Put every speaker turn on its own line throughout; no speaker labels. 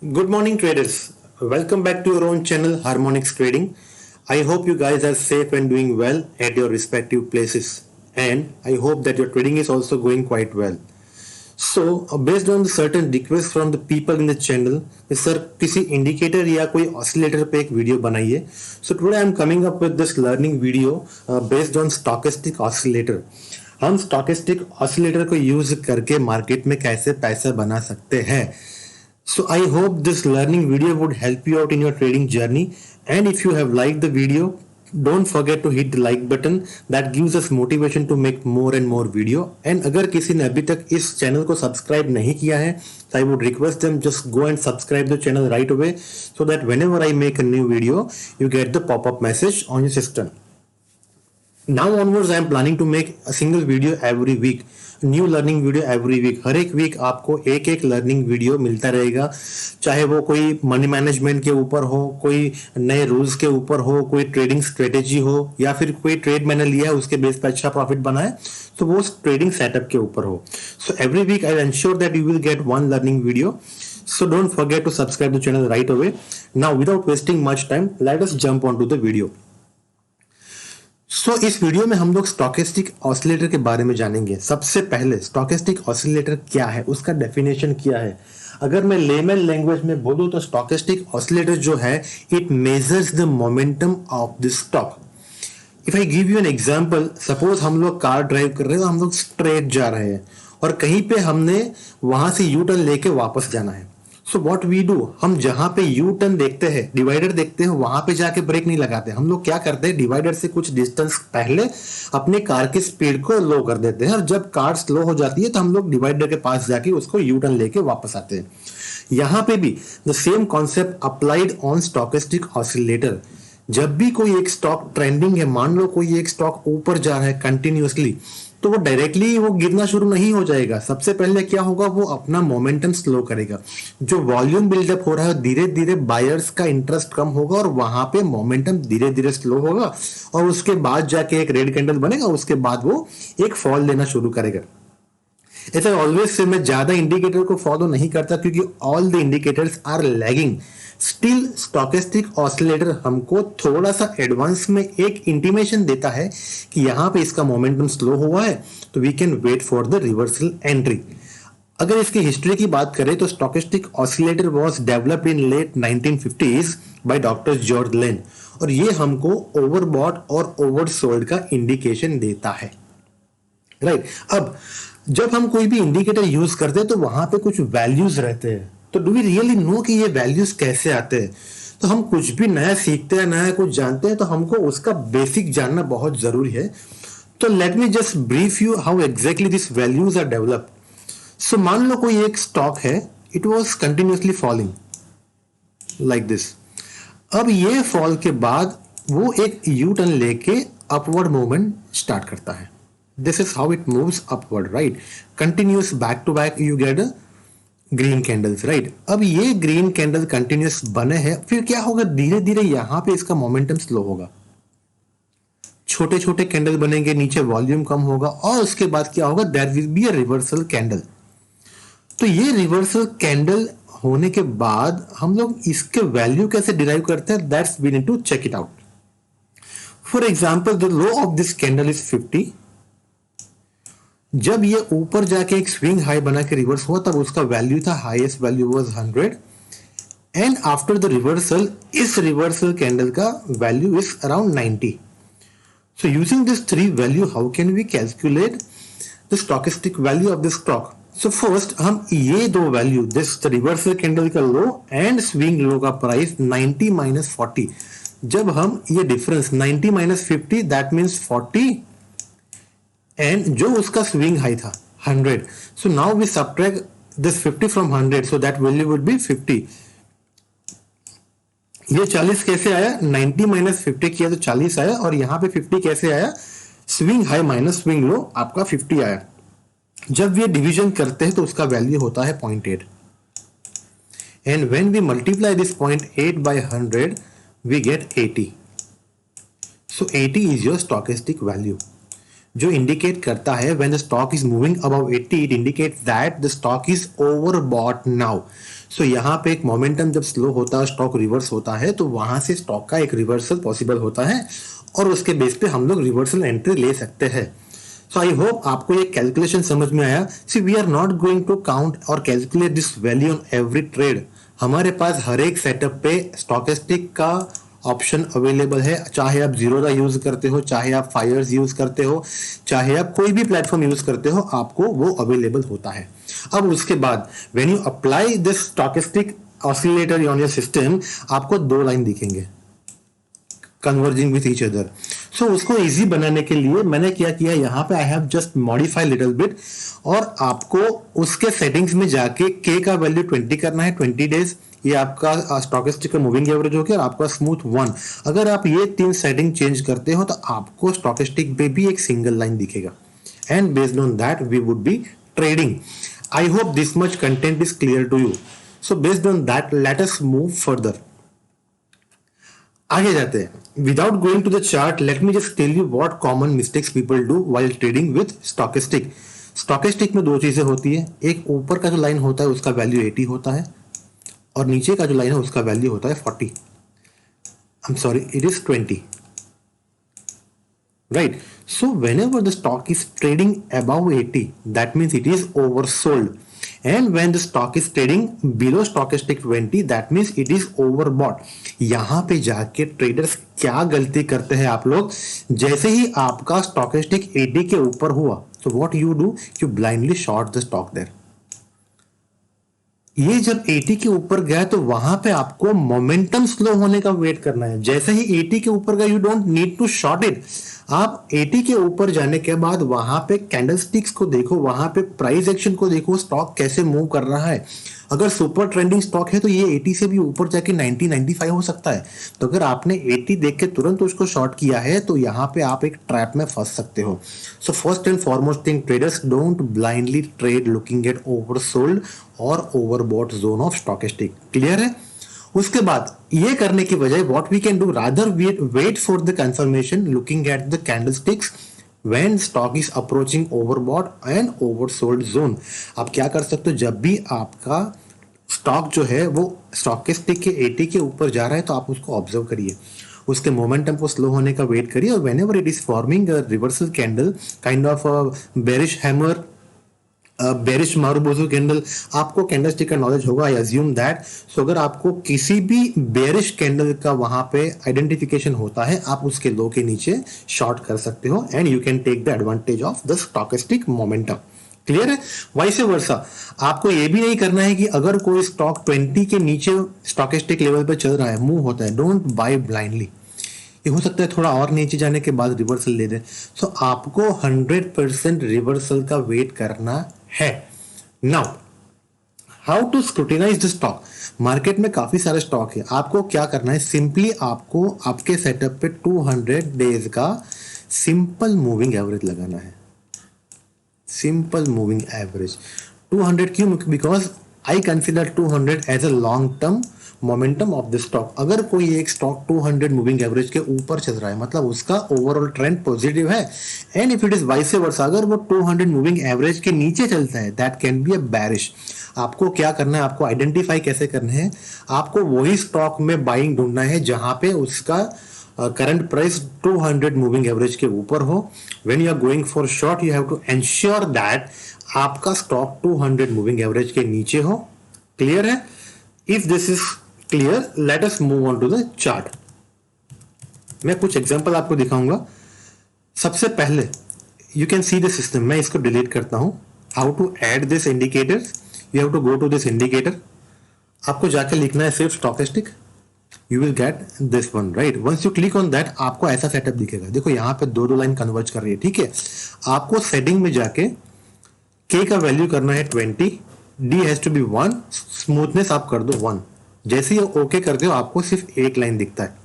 Good morning, traders. Welcome back to your own channel, Harmonics Trading. I hope you guys are safe and doing well at your respective places. And I hope that your trading is also going quite well. So, based on the certain requests from the people in the channel, sir किसी indicator या कोई oscillator पे एक video बनाइए. So today I am coming up with this learning video based on stochastic oscillator. हम stochastic oscillator को use करके market में कैसे पैसा बना सकते हैं. So I hope this learning video would help you out in your trading journey, and if you have liked the video, don't forget to hit the like button. That gives us motivation to make more and more video. And अगर किसी ने अभी तक इस channel को subscribe नहीं किया है, so I would request them just go and subscribe the channel right away, so that whenever I make a new video, you get the pop-up message on your system. Now onwards I am planning to make a single video every week, new learning video every week. हर एक week आपको एक एक learning video मिलता रहेगा, चाहे वो कोई मनी मैनेजमेंट के ऊपर हो, कोई नए रूल्स के ऊपर हो, कोई ट्रेडिंग स्ट्रेटेजी हो, या फिर कोई ट्रेड मैंने लिया है उसके बेस पर अच्छा प्रॉफिट बना है तो वो ट्रेडिंग सेटअप के ऊपर हो. So every week I ensure that you will get one learning video. So don't forget to subscribe the channel right away. Now without wasting much time, let us jump on to the video. इस video में हम लोग stochastic oscillator के बारे में जानेंगे. सबसे पहले स्टोकेस्टिक ऑसिलेटर क्या है, उसका डेफिनेशन क्या है. अगर मैं लेमन लैंग्वेज में बोलूं तो स्टोकेस्टिक ऑसिलेटर जो है, it measures the momentum of the stock. If I give you an example, suppose हम लोग कार ड्राइव कर रहे हैं, हम लोग स्ट्रेट जा रहे हैं और कहीं पे हमने वहां से यू टर्न लेके वापस जाना है. सो व्हाट वी डू, हम जहां पे यू टर्न देखते हैं, डिवाइडर देखते हैं, वहां पे जाके ब्रेक नहीं लगाते. हम लोग क्या करते हैं, डिवाइडर से कुछ डिस्टेंस पहले अपने कार की स्पीड को लो कर देते हैं, और जब कार स्लो हो जाती है तो हम लोग डिवाइडर के पास जाके उसको यू टर्न लेके वापस आते हैं. यहां पे भी the same concept applied on stochastic oscillator. जब भी कोई एक स्टॉक ट्रेंडिंग है, मान लो कोई एक स्टॉक ऊपर जा रहा है कंटिन्यूअसली, तो वो डायरेक्टली वो गिरना शुरू नहीं हो जाएगा. सबसे पहले क्या होगा, वो अपना मोमेंटम स्लो करेगा. जो वॉल्यूम बिल्डअप हो रहा है, धीरे धीरे बायर्स का इंटरेस्ट कम होगा और वहां पे मोमेंटम धीरे धीरे स्लो होगा, और उसके बाद जाके एक रेड कैंडल बनेगा, उसके बाद वो एक फॉल लेना शुरू करेगा. ऐसा ऑलवेज से मैं ज्यादा इंडिकेटर को फॉलो नहीं करता, क्योंकि all the indicators are lagging. Still stochastic oscillator हमको थोड़ा सा एडवांस में एक इंटीमेशन देता है कि यहां पे इसका मोमेंटम स्लो हुआ है, तो we can wait for the reversal entry. अगर इसकी हिस्ट्री की बात करें तो stochastic oscillator was developed in late 1950s by doctor George Lane, और ये हमको ओवरबॉट और ओवरसोल्ड का इंडिकेशन देता है. राइट. अब जब हम कोई भी इंडिकेटर यूज करते हैं तो वहां पे कुछ वैल्यूज रहते हैं. तो डू वी रियली नो कि ये वैल्यूज कैसे आते हैं. तो हम कुछ भी नया सीखते हैं, नया कुछ जानते हैं, तो हमको उसका बेसिक जानना बहुत जरूरी है. तो let me just brief you how exactly this values are developed. So मान लो कोई एक स्टॉक है, it was continuously falling like this. अब ये फॉल के बाद वो एक यू टर्न लेके अपवर्ड मूवमेंट स्टार्ट करता है. This is how it moves upward, right? Continuous back to back, you get a green candles, right? अब ये green candle continuous बने हैं, फिर क्या होगा, धीरे धीरे यहां पे इसका मोमेंटम स्लो होगा, छोटे छोटे कैंडल बनेंगे, नीचे वॉल्यूम कम होगा, और उसके बाद क्या होगा, there will be a reversal candle. तो ये रिवर्सल कैंडल होने के बाद हम लोग इसके वैल्यू कैसे डिराइव करते हैं, that's we need to check it out. For example, the low of this candle is 50. जब ये ऊपर जाके एक स्विंग हाई बना के रिवर्स हुआ, तब उसका वैल्यू था, highest value was 100, and after the reversal, इस रिवर्सल कैंडल का value is around 90. So using this three value, how can we calculate the stochastic value of this stock. So first हम ये दो value, this reversal candle का लो and swing low का price 90 minus 40, जब हम ये difference 90 minus 50, that means 40, and जो उसका स्विंग हाई था 100. So now we subtract this 50 from 100, so that value would be 50. ये 40 कैसे आया, 90 माइनस 50 किया तो 40 आया, और यहां पे 50 कैसे आया, swing high minus swing low, आपका 50 आया. जब ये डिवीजन करते हैं तो उसका वैल्यू होता है 0.8, and when we multiply this 0.8 by 100, we get 80. So 80 is your stochastic value, जो इंडिकेट करता है when the stock is moving above 80, it indicates that the stock is overbought now. सो यहाँ पे एक मोमेंटम जब स्लो होता है, स्टॉक रिवर्स होता है, तो वहां से स्टॉक का एक रिवर्सल पॉसिबल होता है और उसके बेस पे हम लोग रिवर्सल एंट्री ले सकते हैं। सो आई होप आपको ये कैलकुलेशन समझ में आया। See we are not going to count or calculate this value on every trade. हमारे पास हर एक सेटअप पे स्टॉकेस्टिक का ऑप्शन अवेलेबल है, चाहे आप जीरोधा यूज करते हो, चाहे आप फायर्स यूज करते हो, चाहे आप कोई भी प्लेटफॉर्म यूज करते हो, आपको वो अवेलेबल होता है। अब उसके बाद when you apply this stochastic oscillator on your system, आपको दो लाइन दिखेंगे कन्वर्जिंग विथ ईच अदर। सो उसको इजी बनाने के लिए मैंने क्या किया, यहाँ पे I have just modify little bit, और आपको उसके सेटिंग्स में जाके के का वैल्यू 20 करना है, 20 डेज। ये आपका स्टॉकेस्टिक का मूविंग एवरेज हो गया और आपका स्मूथ 1। अगर आप ये तीन सेटिंग चेंज करते हो तो आपको स्टॉकेस्टिक पे भी एक सिंगल लाइन दिखेगा, and based on that we would be trading. I hope this much content is clear to you. So based on that let us move further. आगे जाते हैं। Without going to the chart, let me just tell you what common mistakes people do while trading with stochastic. Stochastic में दो चीजें होती है, एक ऊपर का जो लाइन होता है उसका वैल्यू 80 होता है, और नीचे का जो लाइन है उसका वैल्यू होता है 40। I am sorry, it is 20, right? So whenever the stock is trading above 80, that means it is oversold, and when the stock is trading below stochastic 20, that means it is overbought. यहां पे जाके traders क्या गलती करते हैं आप लोग, जैसे ही आपका स्टॉकेस्टिक 80 के ऊपर हुआ, so what you do, you blindly short the stock there. ये जब 80 के ऊपर गया तो वहां पे आपको मोमेंटम स्लो होने का वेट करना है। जैसे ही 80 के ऊपर गया, you don't need to short it. आप 80 के ऊपर जाने के बाद वहां पे कैंडलस्टिक्स को देखो, वहां पे प्राइस एक्शन को देखो, स्टॉक कैसे मूव कर रहा है। अगर सुपर ट्रेंडिंग स्टॉक है तो ये 80 से भी ऊपर जाके 90 95 हो सकता है। तो अगर आपने 80 देख के तुरंत उसको शॉर्ट किया है तो यहाँ पे आप एक ट्रैप में फंस सकते हो। So first and foremost thing, traders don't blindly trade looking at oversold or overbought zone of stochastic. Clear है? उसके बाद ये करने की बजाय what we can do, rather wait for the confirmation looking at the candlesticks when stock is approaching overbought and oversold zone। आप क्या कर सकते हो, जब भी आपका स्टॉक जो है वो स्टॉकेस्टिक के 80 के ऊपर जा रहा है तो आप उसको ऑब्जर्व करिए, उसके मोमेंटम को स्लो होने का वेट करिए, और whenever it is forming a reversal candle kind of a bearish hammer, bearish marubozu candle, आपको कैंडलस्टिक का नॉलेज होगा, आई अज्यूम दैट। सो अगर आपको किसी भी बेरिश कैंडल का वहां पे आइडेंटिफिकेशन होता है, आप उसके लो के नीचे शॉर्ट कर सकते हो, and you can take the advantage of the stochastic momentum. Clear है? वाइस वर्सा, आपको ये भी नहीं करना है कि अगर कोई स्टॉक 20 के नीचे स्टॉकेस्टिक लेवल पे चल रहा है, मूव होता है, डोंट बाय ब्लाइंडली। ये हो सकता है थोड़ा और नीचे जाने के बाद रिवर्सल ले दे। सो आपको 100% रिवर्सल का वेट करना है। Now how to scrutinize the stock. Market में काफी सारे स्टॉक है, आपको क्या करना है, सिंपली आपको आपके सेटअप पे 200 डेज का सिंपल मूविंग एवरेज लगाना है। सिंपल मूविंग एवरेज 200 क्यों? Because I consider 200 as a long term momentum of the stock. अगर कोई एक स्टॉक 200 मूविंग एवरेज के ऊपर चल रहा है, मतलब उसका ओवरऑल ट्रेंड पॉजिटिव है, and if it is vice versa, अगर वो 200 मूविंग एवरेज के नीचे चलता है, that can be a bearish. आपको क्या करना है, आपको आइडेंटिफाई कैसे करना है, आपको वही स्टॉक में बाइंग ढूंढना है जहां पे उसका करंट प्राइस 200 मूविंग एवरेज के ऊपर हो। When you are going for short, you have to ensure that आपका स्टॉक 200 मूविंग एवरेज के नीचे हो। क्लियर है? If this is clear, let us move on to the chart. मैं कुछ एग्जांपल आपको दिखाऊंगा। सबसे पहले you can see the system, मैं इसको डिलीट करता हूं। How to add this indicator, you have to go to this indicator, आपको जाके लिखना है सिर्फ stochastic, you will get this one, right? Once you click on that, आपको ऐसा सेटअप दिखेगा। देखो यहाँ पे दो लाइन कन्वर्ज कर रही है, ठीक है? आपको सेटिंग में जाके के का वैल्यू करना है 20, D has to be 1, smoothness आप कर दो 1। जैसे ही ओके करते हो, आपको सिर्फ एक लाइन दिखता है।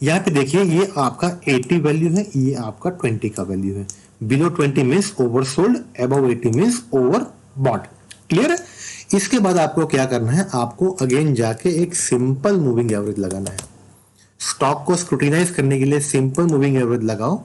यहाँ पे देखिए, ये आपका 80 वैल्यू है, ये आपका 20 का वैल्यू है। Below 20 means oversold, above 80 means overbought. Clear है? इसके बाद आपको क्या करना है, आपको अगेन जाके एक सिंपल मूविंग एवरेज लगाना है। स्टॉक को स्क्रूटिनाइज करने के लिए सिंपल मूविंग एवरेज लगाओ,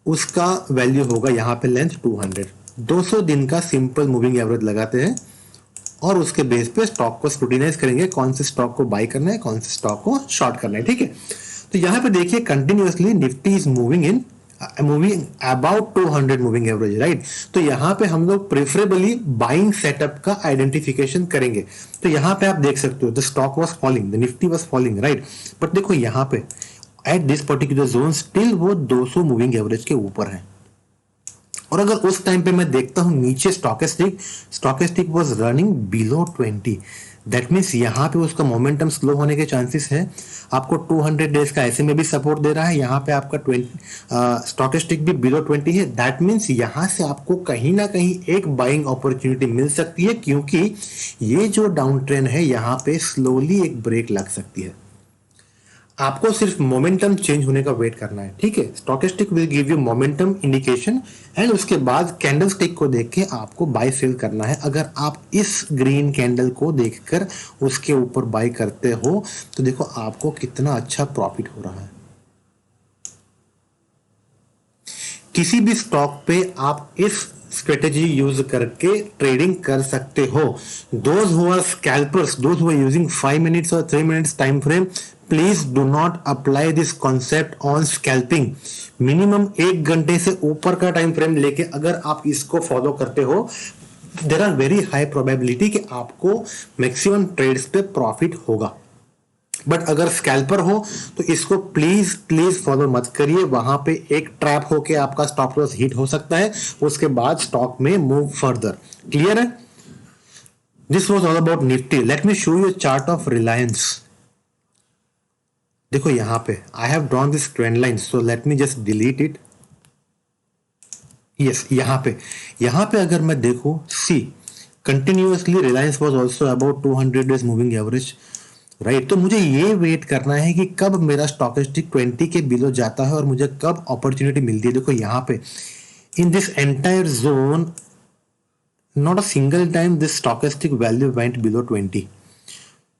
उसका वैल्यू होगा यहाँ पे लेंथ 200। 200 दिन का सिंपल मूविंग एवरेज लगाते हैं, और उसके बेस पे स्टॉक को स्क्रूटिनाइज करेंगे, कौन से स्टॉक को बाय करना है, कौन से स्टॉक को शॉर्ट करना है। ठीक है, तो यहाँ पे देखिए continuously Nifty is moving about 200 moving average, right. तो यहाँ पे हम लोग प्रेफरेबली बाइंग सेटअप का आइडेंटिफिकेशन करेंगे। तो यहाँ पे आप देख सकते हो the stock was falling, the Nifty was falling, right. But देखो यहाँ पे at this particular zone still वो 200 मूविंग एवरेज के ऊपर है। और अगर उस टाइम पे मैं देखता हूं नीचे stochastic was running below 20, that means यहाँ पे उसका मोमेंटम स्लो होने के चांसेस है। आपको 200 डेज का ऐसे में भी सपोर्ट दे रहा है, यहाँ पे आपका 20 स्टॉकेस्टिक भी बिलो 20 है। दैट मीन्स यहाँ से आपको कहीं ना कहीं एक बाइंग अपॉर्चुनिटी मिल सकती है, क्योंकि ये जो डाउन ट्रेंड है यहाँ पे स्लोली एक ब्रेक लग सकती है। आपको सिर्फ मोमेंटम चेंज होने का वेट करना है। ठीक है, stochastic will give you momentum indication and उसके बाद कैंडल स्टिक को देख के आपको बाय सेल करना है। अगर आप इस ग्रीन कैंडल को देखकर उसके ऊपर बाय करते हो तो देखो आपको कितना अच्छा प्रॉफिट हो रहा है। किसी भी स्टॉक पे आप इस स्ट्रेटेजी यूज करके ट्रेडिंग कर सकते हो। Those who are scalpers, those who are using 5 minutes और 3 minutes time frame, please do not apply this concept on scalping. Minimum 1 घंटे से ऊपर का टाइम फ्रेम लेके अगर आप इसको फॉलो करते हो, there are very high probability कि आपको मैक्सिमम ट्रेड्स पे प्रॉफिट होगा। बट अगर स्कैल्पर हो तो इसको प्लीज प्लीज फॉलो मत करिए, वहां पे एक ट्रैप होके आपका स्टॉप लॉस हिट हो सकता है, उसके बाद स्टॉक में मूव फर्दर। क्लियर है? This was all about Nifty. Let me show you chart of Reliance. देखो यहां पे I have drawn this trend line, so let me just delete it. Yes, यहां पे अगर मैं देखूं, see continuously Reliance was also about 200 days moving average, right. तो मुझे ये वेट करना है कि कब मेरा स्टॉकेस्टिक 20 के बिलो जाता है और मुझे कब अपॉर्चुनिटी मिलती है। देखो यहाँ पे in this entire zone not a single time this stochastic value went below 20।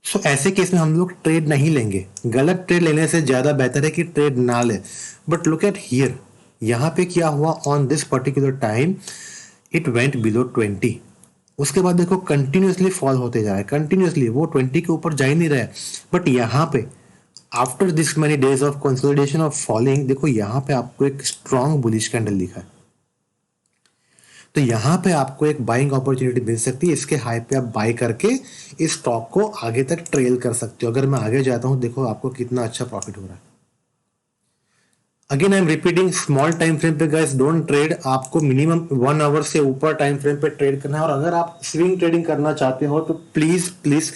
सो ऐसे केस में हम लोग ट्रेड नहीं लेंगे। गलत ट्रेड लेने से ज्यादा बेहतर है कि ट्रेड ना ले। बट लुक एट हियर, यहाँ पे क्या हुआ on this particular time, it went below 20। उसके बाद देखो कंटिन्यूअसली फॉल होते जा रहा है, कंटिन्यूअसली वो 20 के ऊपर जा ही नहीं रहा है। बट यहाँ पे after this many days of consolidation of falling, देखो यहाँ पे आपको एक स्ट्रॉन्ग बुलिश कैंडल दिखा है। तो यहाँ पे आपको एक बाइंग अपॉर्चुनिटी मिल सकती है, इसके हाई पे आप बाय करके इस स्टॉक को आगे तक ट्रेल कर सकते हो। अगर मैं आगे जाता हूँ, देखो आपको कितना अच्छा प्रॉफिट हो रहा है। Again I am repeating, small time frame पे गाइस डोंट ट्रेड। आपको मिनिमम 1 आवर से ऊपर टाइम फ्रेम पे ट्रेड करना है। और अगर आप स्विंग ट्रेडिंग करना चाहते हो तो प्लीज प्लीज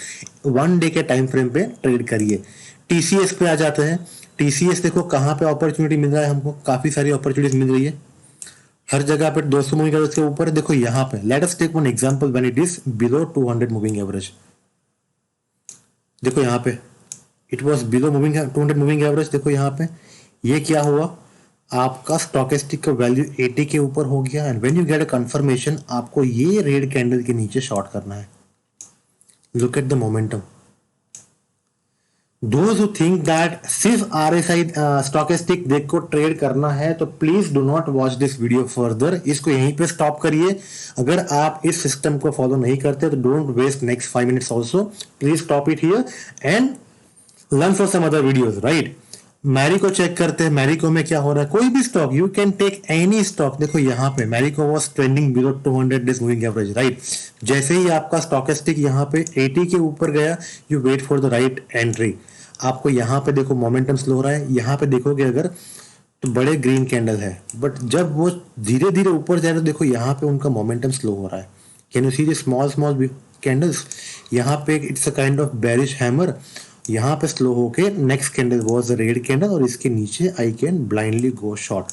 1 डे के टाइम फ्रेम पे ट्रेड करिए। टीसीएस पे आ जाते हैं। टीसीएस देखो कहाँ पे अपॉर्चुनिटी मिल रहा है, हमको काफी सारी अपॉर्चुनिटीज मिल रही है हर जगह पे। 200 मूविंग एवरेज के ऊपर देखो यहाँ पे, let us take one example when it is below 200 moving average. देखो यहाँ पे it was below 200 moving average. देखो यहाँ पे ये क्या हुआ, आपका स्टॉकेस्टिक का वैल्यू 80 के ऊपर हो गया। And when you get a confirmation, आपको ये रेड कैंडल के नीचे शॉर्ट करना है। Look at the momentum. Those who think that सिर्फ आरएसआई स्टॉकेस्टिक देख को ट्रेड करना है, तो please do not watch this video further. इसको यहीं पे स्टॉप करिए। अगर आप इस सिस्टम को फॉलो नहीं करते तो don't waste next 5 minutes also. Please stop it here and learn for some other videos, right. Marico check करते हैं, मैरिको में क्या हो रहा है। कोई भी stock, you can take any stock. देखो यहाँ पे Marico was trending below 200 days moving average, right. जैसे ही आपका स्टॉकेस्टिक यहाँ पे 80 के ऊपर गया, you wait for the right entry. आपको यहाँ पे देखो मोमेंटम स्लो हो रहा है। यहाँ पे देखोगे अगर तो बड़े ग्रीन कैंडल है, बट जब वो धीरे धीरे ऊपर जाए तो देखो यहाँ पे उनका मोमेंटम स्लो हो रहा है। Can you see the small small candles? यहाँ पे it's a kind of bearish hammer. यहाँ पे स्लो होके next candle was the red candle और इसके नीचे I can blindly go short.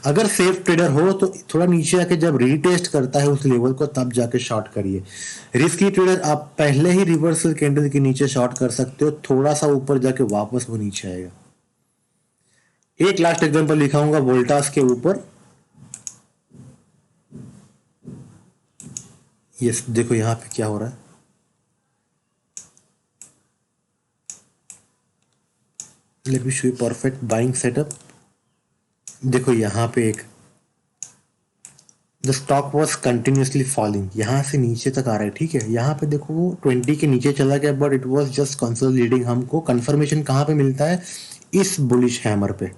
अगर सेफ ट्रेडर हो तो थोड़ा नीचे आके जब रीटेस्ट करता है उस लेवल को, तब जाके शॉर्ट करिए। रिस्की ट्रेडर आप पहले ही रिवर्सल कैंडल के नीचे शॉर्ट कर सकते हो, थोड़ा सा ऊपर जाके वापस वो नीचे आएगा। एक लास्ट एग्जांपल दिखाऊंगा वोल्टास के ऊपर। यस, देखो यहाँ पे क्या हो रहा है। Late me show you perfect buying setup. देखो यहाँ पे एक the stock was continuously falling, यहाँ से नीचे तक आ रहा है, ठीक है। यहाँ पे देखो वो 20 के नीचे चला गया, but it was just consolidating. हमको कंफर्मेशन कहाँ पे मिलता है? इस बुलिश हैमर पे,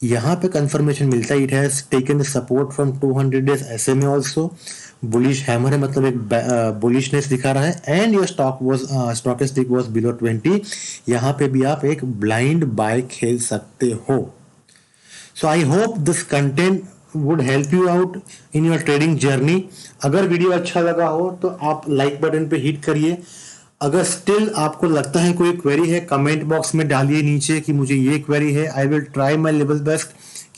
यहाँ पे कंफर्मेशन मिलता है। It has taken support from 200 days SMA also. Bullish hammer है, मतलब एक बुलिशनेस दिखा रहा है। And your stochastic was below 20। यहाँ पे भी आप एक ब्लाइंड बाय खेल सकते हो। So I hope this content would help you out in your trading journey. अगर वीडियो अच्छा लगा हो तो आप लाइक बटन पे हिट करिए। अगर स्टिल आपको लगता है कोई क्वेरी है, कमेंट बॉक्स में डालिए नीचे कि मुझे ये क्वेरी है। I will try my level best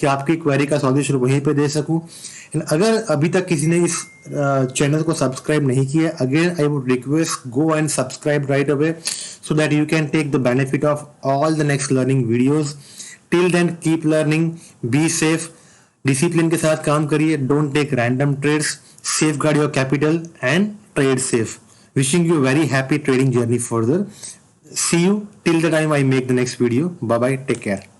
कि आपकी क्वेरी का सॉल्यूशन वहीं पे दे सकूं। अगर अभी तक किसी ने इस चैनल को सब्सक्राइब नहीं किया, again I would request go and subscribe right away so that you can take the benefit of all the next learning videos. Till then, keep learning, be safe, discipline के साथ काम करिए, don't take random trades, safeguard your capital and trade safe. Wishing you very happy trading journey further. See you till the time I make the next video. Bye bye, take care.